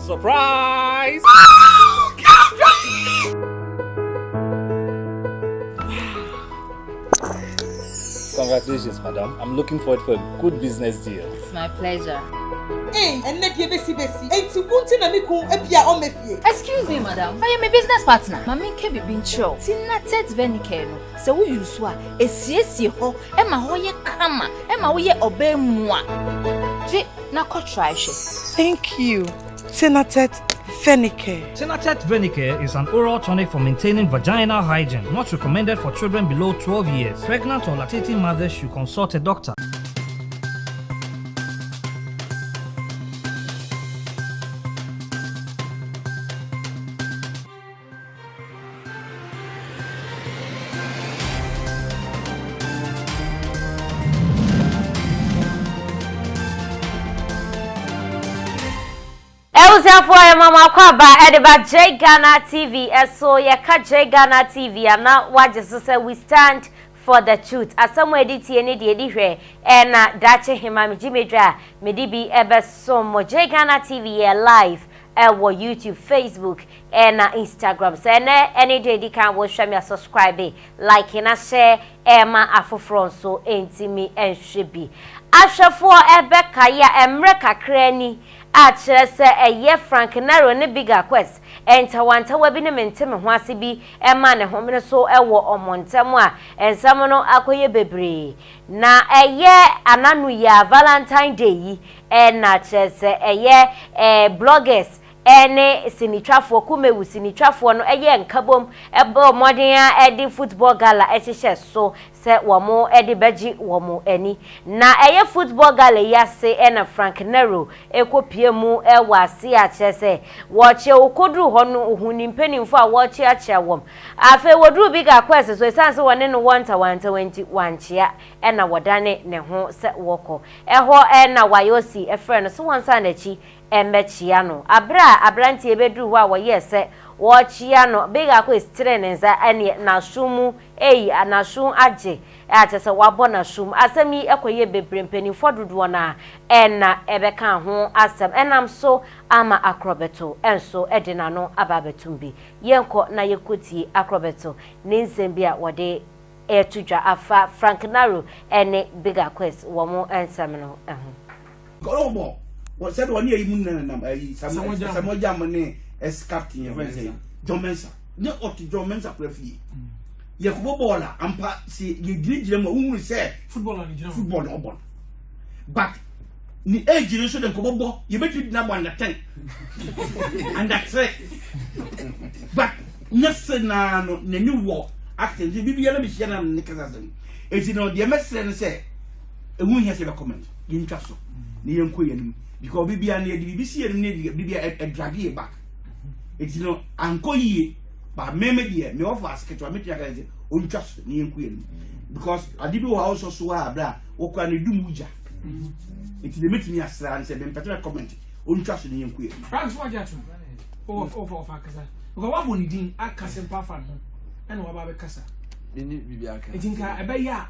Surprise! Congratulations, madam. I'm looking forward for a good business deal. It's my pleasure. Hey, and let you be. Excuse me, madam. I am a business partner. Mami can be being chill. Kinaata venicano. So we use what? A CSC ho. Emma hoye kama. Emma hoye obey moi. Na ko try she. Thank you. Kinaata Venicare. Kinaata Venicare is an oral tonic for maintaining vaginal hygiene. Not recommended for children below 12 years. Pregnant or lactating mothers should consult a doctor. For mama kwaba ediba J Ghana TV so yeka J Ghana TV na waje say we stand for the truth asamo editi ene de edi hwe na dache hima mejimedwa medibi ebe so mo J Ghana TV live wo YouTube, Facebook and Instagram. So any day you can watch me subscribe, like and share Emma afofron so intimi and shibi. After for Ebeka ya Emreka kreni Achese ye Frank Nero ne Big Akwes enta wanta wabine menteme ho asibi Emma ne homene so ewo omontemo a ensamono akoye bebre na eye ananu ya Valentine Day na chese eye bloggers ene sinitwafo kumewu sinitwafo no eye nkabom ebo modern edi football gala ehihye so se womo edi beji womo eni na eye football gala yase ena Frank Nero ekopie mu ewase achese woche okodru ho no ohuni mpanimfo a woche ache wom afa wodru Big Akwes so esanse wone no 121 chia ena wodane ne ho se woko eho ena wayosi efre no so wonsa na chi embechia no abranti ebedru wa woyese wochia no Big Akwes trenenza ane na sumu anashun aje atese wabo na sum asemi ekoye bebrempeni fododo na ena ebeka ho asem enam so ama akrobeto enso edina no ababetumbi yenko na yekoti akrobeto ninsem bia wode etudwa afa Frank Nero ene Big Akwes womo ensem no Golobo what said one year nam samoja mane captain ye John Mensa ne oti John Mensa prefi ye ko bola ampa si ye dirigire mo unu se football no bon but ni age ni so de ko bobo ye betu na bo under 10 under 3 but nese na no ne ni wo acting bibia na bi hia na ne kasa zam eti no de mesre ne se ehun hia se be comment ye ntwa so ni ye nko ye nim because bibia na ye di bibisi ye ne bibia e drag ye back eti no anko yie ba meme de me offer ask to me tia guys on trust ni enku yen because adibi wo house so wa bra wo kwa ne dumuja eti de metimi asra and say be petrol comment on trust ni enku yen Frank so aja tun of akasa because wa boni din akase pa fa no ena wa ba be kasa ni bibia aka eti nka ebe ya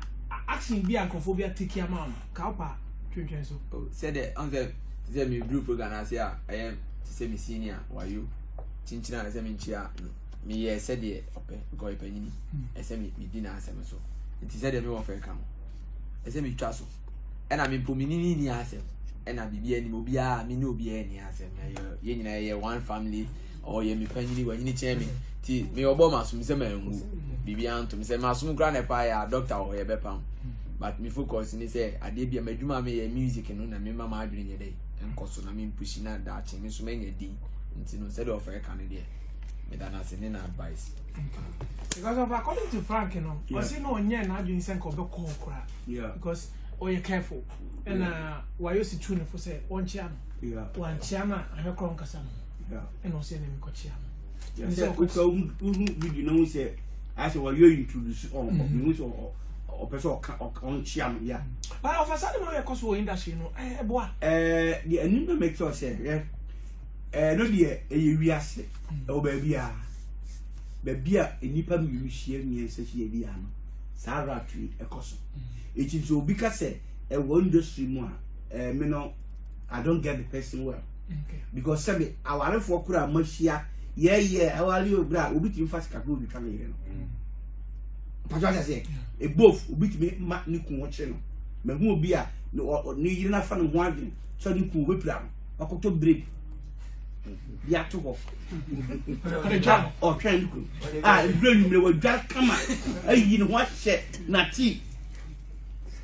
action bi ankophobia take am ka pa twentwen so said the answer me blue program as ya I am say me senior why you chinchina na say me nchia me ye said the open go ipanyini e say me di na asem so it said the me wo fe ka mo e say me twa so e na me pomini ni asem e na bibia ni obi a me ni obi a ni asem ye nyina ye one family or ye me panyini wa nyini che me ti me obo masum say ma ngu bibia antum say masum kra na pa ya doctor o ye be pam but me focus ni say ade bia madwuma me ye music no na me mama adwene nye dey enkoso na me pushi na da che me so me nya di nti no said of e ka ne dey me da na send na advice because of according to Frank was he no onye na adwene sen ko be ko kra because you careful and why you see tune for say on chia one chiama and ko nkasa no and no say na me ko chia no so we know say as what you introduce on you know or person on chiam yeah but of a sudden we cause we industry no boy the anima make sure say no the wiase o baby a enipa mi hie mi se hie bia no sara trade ekoso it is obi ka say e wo industry mu a me no I don't get the person well because say aware for kura machia yeah awale obra obi timi fast kakro obi twa me no pato say e both obi timi ma ni kun wo che no mahu obi a ni yire na fa no ho adwen so ni kun obepra no akoto break ya to go o try ni kun break ni me wa dwa kama ayi ni ho che na ti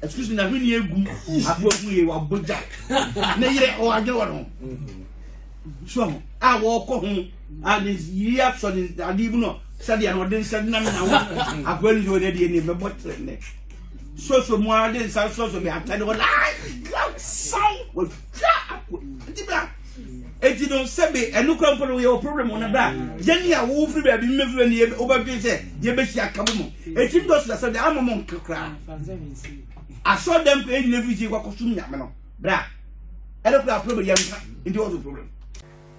excuse me na hwini egu apo hu ye wa boja na yire o aje wo no so wo ko hu ani ya so ni adi bu no sadi an odin sadi na me na wo akweli jo de ni me botre ne so mo ade so me atade wo sai wo tibra eti don sebe enu krampo no ye problem on bra yeni a wo free baby me free ni o ba bi se ye be si akabo mo eti ndo so sebe amamo nkra I saw them paying everything kwa kusumi ya meno bra eno kra problem ya nka ndi wo problem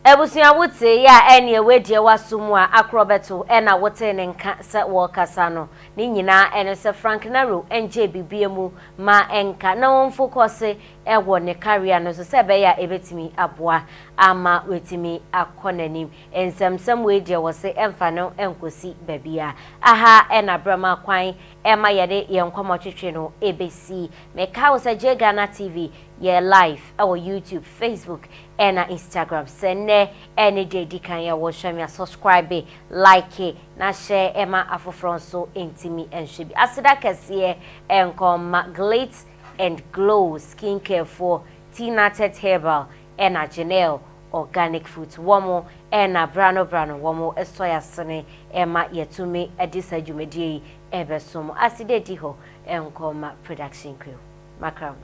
Ebusia wote ya ene wedie wasumu a akrobeto ena wote ne nka se wo kasa no ni nyina ene se Frank Nero enje bibiemu ma enka na won focus ewo ne career no so se be ya ebetimi aboa ama wetimi akonanim ensemsem wedie wo se emfa no enkosi babia aha ena brama kwan ema yede yenkomo twetwe no ebesi me ka wo se Ghana TV ye live our YouTube, Facebook, and Instagram. Send any day can ya watch me subscribe, like it, na share Emma Afofronso intimi and should be asida kasiye and come glitz and glow skincare for Kinaata herbal and a Janelle organic food. Womo and a brano womo esoya sene Emma yetumi edisa jumedi ebesomo aside diho and come production crew. Makram.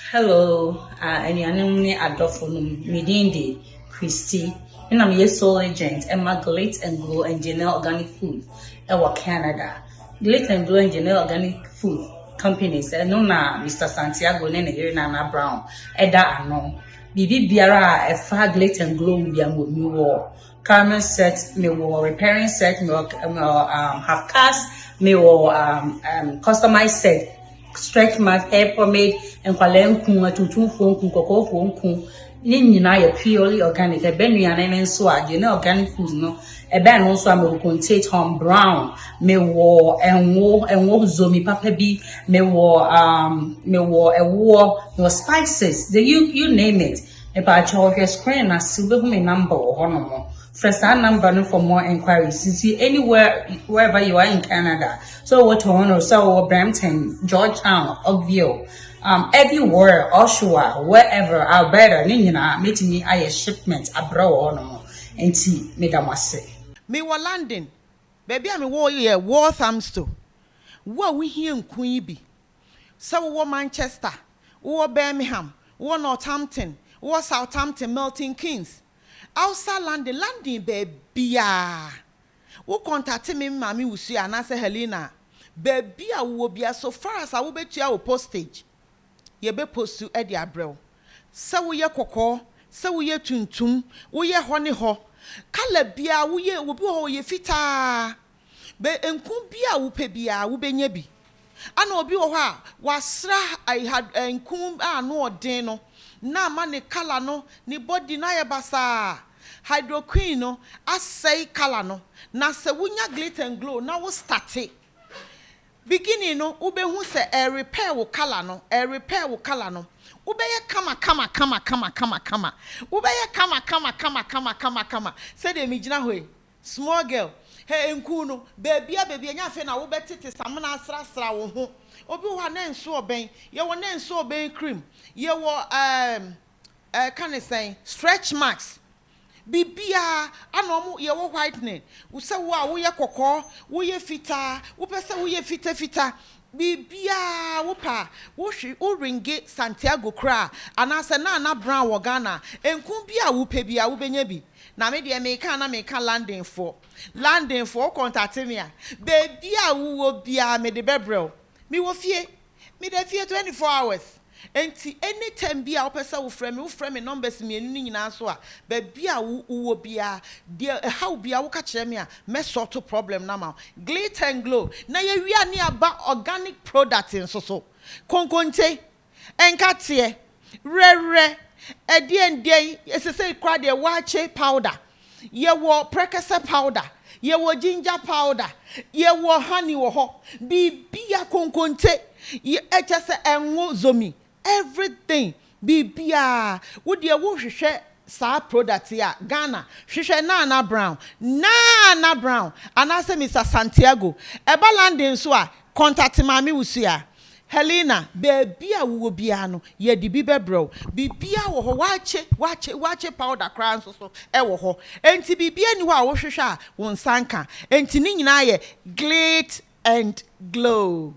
Hello, and your name is Adolfo Midindi Christy. And I'm your sole agent, Emma Glitz and Glow and Janelle Organic Food, Ewa Canada. Glitz and Glow and Janelle Organic Food companies, and no na Mr. Santiago Nene Nana Brown, Eda Ano. Bibi Biara, a far Glitz and Glow Biamu, me war. Carmen set, me war repairing set, me half cast, me war customized set. Stretch mark, hair pomade, and Kwalem Kuma to 2 phone Koko phone. Nina purely organic, a Benrian and swag, you know, organic food, no. A ban also will contain Tom Brown, me war and zomi papa be, me war a war, your spices, you name it. About your screen, I silver me number or no more. Press that number for more inquiries. You see anywhere, wherever you are in Canada. So what Toronto, so Brampton, Georgetown, Oakville, everywhere, Oshawa, wherever, Alberta, Nina, meeting me, I shipment abroad or no more. And see, Madam say. Me wa London. Baby, I'm a war here, war thamsto. What we here in Queeby. So war Manchester, war Birmingham, war Northampton, war Southampton, Milton Keynes. Outside London, baby. Who contact me, Mammy, will see an answer Helena. Baby, I will be so far as I will bet you our postage. Ye be post to Eddie Abreu. So we ye cocoa, so we ye tuntum, we ye honey ho. Calabia, we ye will be all ye fita. Be encumbia upe bia, ube nebi. I know be oha, was I had encum no deno. Na mane kala no, ni body na basa. Hydroquine no, I say kala no. Na se wunya glitter and glow, na wo start. Beginning no, ube hu se a repair wo kala no, a repair wo kala no. Ube ye kama. Ube ye kama. Say de mijina hoy. Small girl. Hey enkuno, baby nya fe na ube tete samna asra wo ho. Obi wa na nso oben, ye wo na nso oben cream. Ye wo can I say stretch marks. Bibia anomu ye wo whitening. Wo se wo ye kokko, wo ye fita, wo pese wo ye fita. Bibia wo pa, wo hwi wo ringe Santiago kra, anase na brown wo Ghana. Enkum bia wo pe bia wo benya bi. Na me de me ka landing for contact me a. Bibia wo bia me de bebrel. Me wo fie. Me de fie 24 hours. Enti anytime bia wo pesa wo frame me numbers me enu nyina so a ba bia wo bia de how bia wo ka kire me a me sort problem na ma glitter and glow na ye wi ani aba organic product nso so konkonte enkatie rere edie esese kwa de wache powder ye wo prekese powder ye wo ginger powder ye wo honey wo ho bibia konkonte ye echese enwo zomi everything bibia wo de wo hwehwe sa product ya Ghana hwehwe Nana Brown anase Mr Santiago eba landing so a contact mami wusia Helena baby a wo bia no ye di bi bebro bibia wo ho wache powder kran so e wo ho enti bibia ni ho a wo hwehwe a won sanka enti ni nyina ye glit and glow.